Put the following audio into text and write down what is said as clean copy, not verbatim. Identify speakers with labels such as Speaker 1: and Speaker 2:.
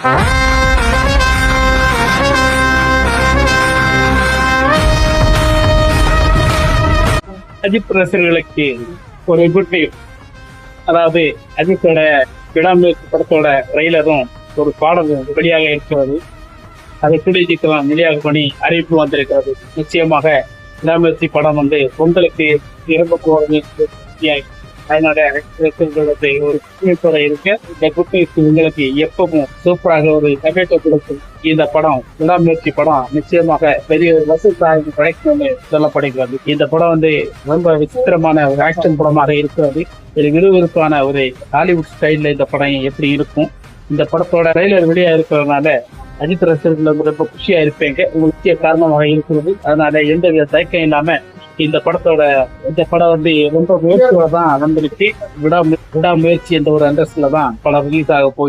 Speaker 1: அஜித் ரசிகர்களுக்கு ஒரு good news. அதாவது அஜித்தோட விடாமுயற்சி படத்தோட ட்ரெய்லரும் ஒரு பாடலும் வெளியாக இருக்கிறது. அதை கூடிய சீக்கிரம் வெளியாக பண்ணி அறிவிப்பு வந்திருக்கிறது. நிச்சயமாக விடாமுயற்சி படம் பொங்கலுக்கு இறங்க போவது. அதனோட ஒரு குட்நியூஸோட இருக்கு. இந்த குட்நியூஸ் உங்களுக்கு எப்பவும் சூப்பராக ஒரு கமெண்ட் கொடுக்கும். இந்த படம் விடாமுயற்சி படம் நிச்சயமாக பெரிய வசூல் கிடைக்கும் சொல்லப்படுகிறது. இந்த படம் ரொம்ப விசித்திரமான ஒரு ஆக்ஷன் படமாக இருக்கிறது. ஒரு விறுவிறுப்பான ஒரு ஹாலிவுட் ஸ்டைல்ல இந்த படம் எப்படி இருக்கும். இந்த படத்தோட ட்ரெய்லர் வெளியா இருக்கிறதுனால அஜித் ரசிகர்கள் ரொம்ப குஷியா இருப்பீங்க. முக்கிய காரணமாக இருக்கிறது. அதனால எந்தவித தயக்கம் இல்லாம இந்த படம் ரொம்ப முயற்சியோட தான் வந்திருக்கு. விடாமுயற்சி என்ற ஒரு அந்தஸ்துல தான் படம் ரிலீஸ் ஆக போய்